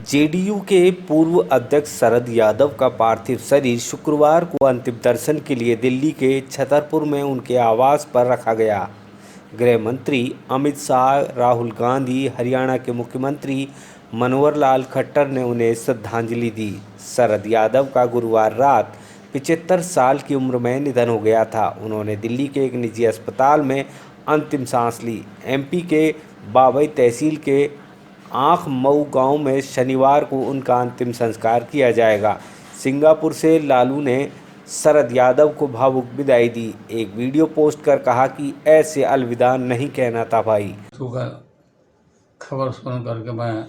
JDU के पूर्व अध्यक्ष शरद यादव का पार्थिव शरीर शुक्रवार को अंतिम दर्शन के लिए दिल्ली के छतरपुर में उनके आवास पर रखा गया। गृह मंत्री अमित शाह, राहुल गांधी, हरियाणा के मुख्यमंत्री मनोहर लाल खट्टर ने उन्हें श्रद्धांजलि दी। शरद यादव का गुरुवार रात 75 साल की उम्र में निधन हो गया था। उन्होंने दिल्ली के एक निजी अस्पताल में अंतिम सांस ली। एमपी के बाबई तहसील के आंख मऊ गांव में शनिवार को उनका अंतिम संस्कार किया जाएगा। सिंगापुर से लालू ने शरद यादव को भावुक विदाई दी। एक वीडियो पोस्ट कर कहा कि ऐसे अलविदा नहीं कहना था भाई। खबर सुन करके मैं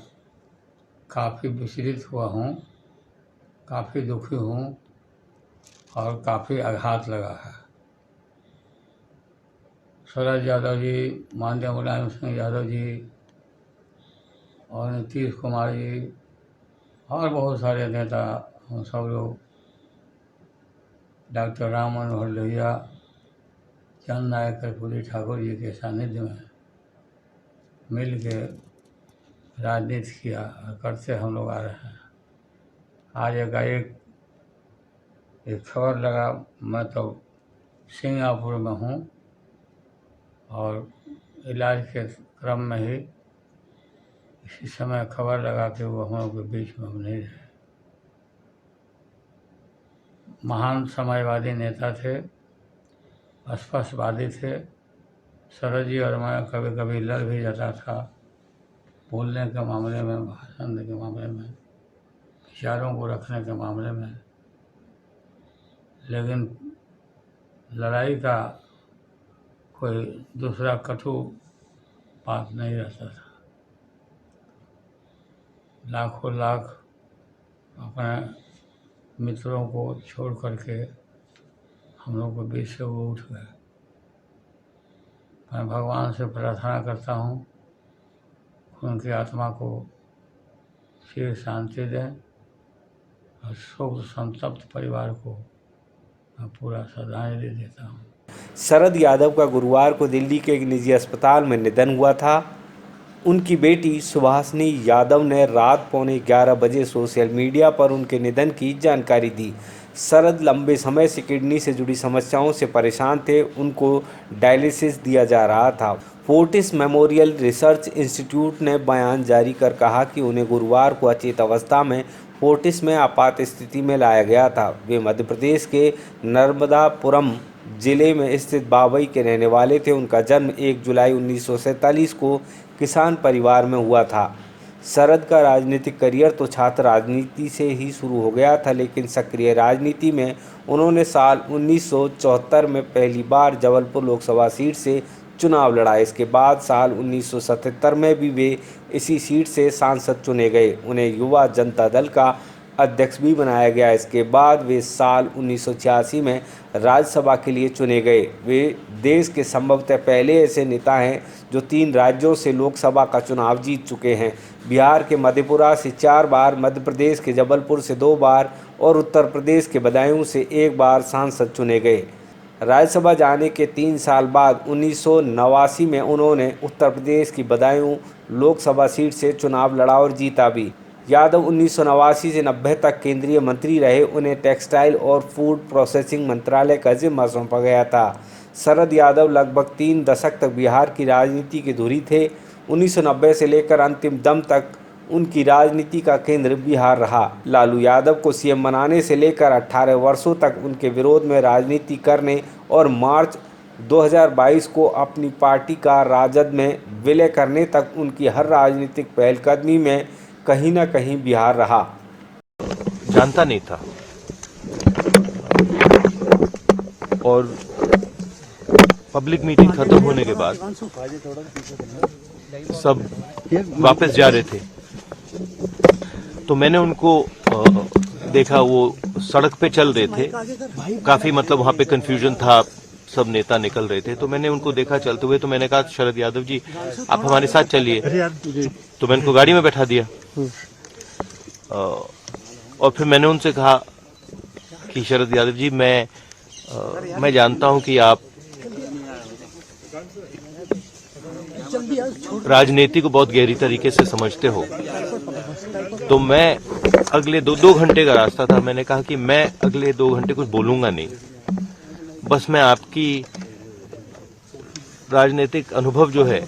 काफ़ी विचलित हुआ हूँ, काफ़ी दुखी हूँ और काफ़ी आघात लगा है। शरद यादव जी, माननीय मुलायम सिंह यादव जी और नीतीश कुमार जी और बहुत सारे नेता, हम सब लोग डॉक्टर राम मनोहर लोहिया, चंद नायक कर्पूरी ठाकुर जी के सानिध्य में मिल के राजनीति किया करते हम लोग आ रहे हैं। आज एक खबर लगा, मैं तो सिंगापुर में हूँ और इलाज के क्रम में ही इसी समय खबर लगा कि वो हम लोग के बीच में हम नहीं रहे। महान समाजवादी नेता थे, स्पष्टवादी थे। शरद जी और मैं कभी कभी लड़ भी जाता था, बोलने के मामले में, भाषण के मामले में, विचारों को रखने के मामले में, लेकिन लड़ाई का कोई दूसरा कटु बात नहीं रहता था। लाखों लाख अपने मित्रों को छोड़ करके हम लोग के बीच से वो उठ गए। मैं भगवान से प्रार्थना करता हूँ उनकी आत्मा को चिर शांति दें और शोक संतप्त परिवार को मैं पूरा श्रद्धांजलि देता हूँ। शरद यादव का गुरुवार को दिल्ली के एक निजी अस्पताल में निधन हुआ था। उनकी बेटी सुभाषिनी यादव ने रात 11:15 बजे सोशल मीडिया पर उनके निधन की जानकारी दी। शरद लंबे समय से किडनी से जुड़ी समस्याओं से परेशान थे। उनको डायलिसिस दिया जा रहा था। फोर्टिस मेमोरियल रिसर्च इंस्टीट्यूट ने बयान जारी कर कहा कि उन्हें गुरुवार को अचेत अवस्था में फोर्टिस में आपात स्थिति में लाया गया था। वे मध्य प्रदेश के नर्मदापुरम जिले में स्थित बाबई के रहने वाले थे। उनका जन्म 1 जुलाई 1947 को किसान परिवार में हुआ था। शरद का राजनीतिक करियर तो छात्र राजनीति से ही शुरू हो गया था, लेकिन सक्रिय राजनीति में उन्होंने साल 1974 में पहली बार जबलपुर लोकसभा सीट से चुनाव लड़ा। इसके बाद साल 1977 में भी वे इसी सीट से सांसद चुने गए। उन्हें युवा जनता दल का अध्यक्ष भी बनाया गया। इसके बाद वे साल 1986 में राज्यसभा के लिए चुने गए। वे देश के संभवतः पहले ऐसे नेता हैं जो 3 राज्यों से लोकसभा का चुनाव जीत चुके हैं। बिहार के मधेपुरा से 4 बार, मध्य प्रदेश के जबलपुर से 2 बार और उत्तर प्रदेश के बदायूं से 1 बार सांसद चुने गए। राज्यसभा जाने के 3 साल बाद 1989 में उन्होंने उत्तर प्रदेश की बदायूं लोकसभा सीट से चुनाव लड़ा और जीता भी। यादव 1989 से 90 तक केंद्रीय मंत्री रहे। उन्हें टेक्सटाइल और फूड प्रोसेसिंग मंत्रालय का जिम्मा सौंपा गया था। शरद यादव लगभग 3 दशक तक बिहार की राजनीति के धुरी थे। 1990 से लेकर अंतिम दम तक उनकी राजनीति का केंद्र बिहार रहा। लालू यादव को सीएम बनाने से लेकर 18 वर्षों तक उनके विरोध में राजनीति करने और मार्च 2022 को अपनी पार्टी का राजद में विलय करने तक उनकी हर राजनीतिक पहलकदमी में कहीं ना कहीं बिहार रहा। जानता नहीं था और पब्लिक मीटिंग खत्म होने के बाद सब वापस जा रहे थे तो मैंने उनको देखा, वो सड़क पे चल रहे थे। काफी मतलब वहां पे कंफ्यूजन था, सब नेता निकल रहे थे तो मैंने उनको देखा चलते हुए। तो मैंने कहा, शरद यादव जी आप हमारे साथ चलिए। तो मैंने उनको गाड़ी में बैठा दिया और फिर मैंने उनसे कहा कि शरद यादव जी मैं जानता हूं कि आप राजनीति को बहुत गहरी तरीके से समझते हो, तो मैं अगले 2 घंटे का रास्ता था, मैंने कहा कि मैं अगले 2 घंटे कुछ बोलूंगा नहीं, बस मैं आपकी राजनीतिक अनुभव जो है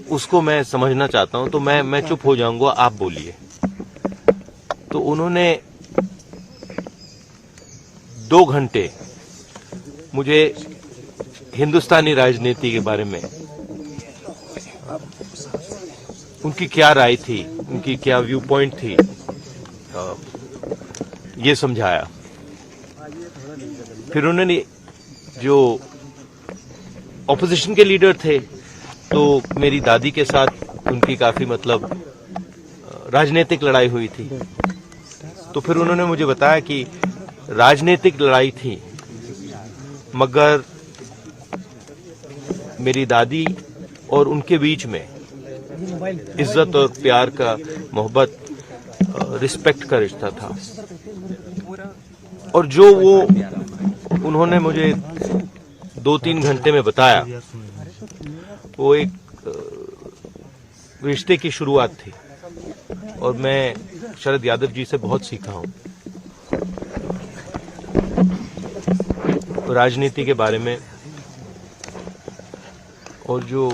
उसको मैं समझना चाहता हूं, तो मैं चुप हो जाऊंगा, आप बोलिए। तो उन्होंने 2 घंटे मुझे हिंदुस्तानी राजनीति के बारे में, उनकी क्या राय थी, उनकी क्या व्यू पॉइंट थी, ये समझाया। फिर उन्होंने, जो ऑपोजिशन के लीडर थे, तो मेरी दादी के साथ उनकी काफी मतलब राजनीतिक लड़ाई हुई थी, तो फिर उन्होंने मुझे बताया कि राजनीतिक लड़ाई थी, मगर मेरी दादी और उनके बीच में इज्जत और प्यार का, मोहब्बत, रिस्पेक्ट का रिश्ता था। और जो वो उन्होंने मुझे 2-3 घंटे में बताया, वो एक रिश्ते की शुरुआत थी, और मैं शरद यादव जी से बहुत सीखा हूं राजनीति के बारे में, और जो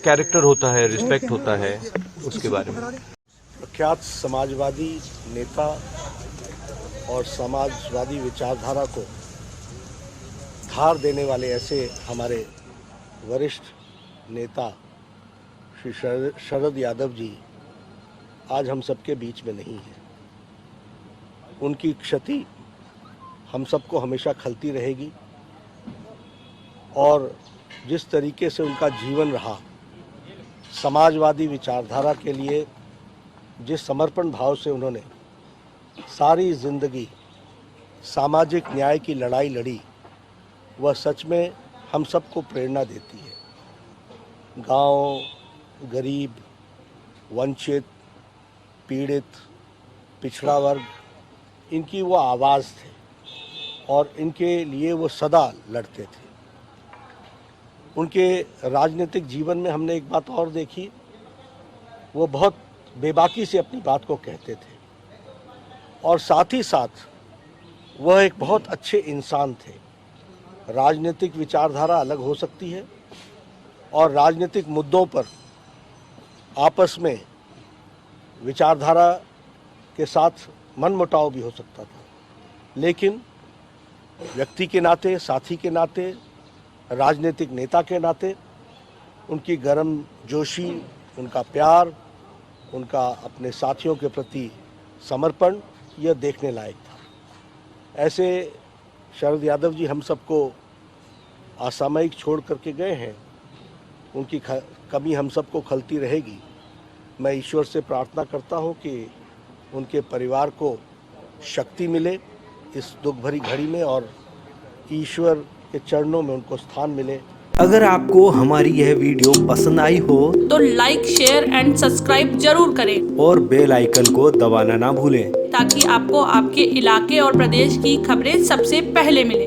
कैरेक्टर होता है, रिस्पेक्ट होता है, उसके बारे में। प्रख्यात समाजवादी नेता और समाजवादी विचारधारा को धार देने वाले ऐसे हमारे वरिष्ठ नेता श्री शरद यादव जी आज हम सबके बीच में नहीं हैं। उनकी क्षति हम सबको हमेशा खलती रहेगी, और जिस तरीके से उनका जीवन रहा, समाजवादी विचारधारा के लिए जिस समर्पण भाव से उन्होंने सारी जिंदगी सामाजिक न्याय की लड़ाई लड़ी, वह सच में हम सबको प्रेरणा देती है। गांव, गरीब, वंचित, पीड़ित, पिछड़ा वर्ग, इनकी वो आवाज़ थे, और इनके लिए वो सदा लड़ते थे। उनके राजनीतिक जीवन में हमने एक बात और देखी, वो बहुत बेबाकी से अपनी बात को कहते थे, और साथ ही साथ वह एक बहुत अच्छे इंसान थे। राजनीतिक विचारधारा अलग हो सकती है, और राजनीतिक मुद्दों पर आपस में विचारधारा के साथ मनमुटाव भी हो सकता था, लेकिन व्यक्ति के नाते, साथी के नाते, राजनीतिक नेता के नाते उनकी गर्म जोशी, उनका प्यार, उनका अपने साथियों के प्रति समर्पण, यह देखने लायक था। ऐसे शरद यादव जी हम सबको असामयिक छोड़ करके गए हैं, उनकी कमी हम सबको खलती रहेगी। मैं ईश्वर से प्रार्थना करता हूं कि उनके परिवार को शक्ति मिले इस दुख भरी घड़ी में, और ईश्वर के चरणों में उनको स्थान मिले। अगर आपको हमारी यह वीडियो पसंद आई हो तो लाइक, शेयर एंड सब्सक्राइब जरूर करें, और बेल आइकन को दबाना ना भूलें, ताकि आपको आपके इलाके और प्रदेश की खबरें सबसे पहले मिले।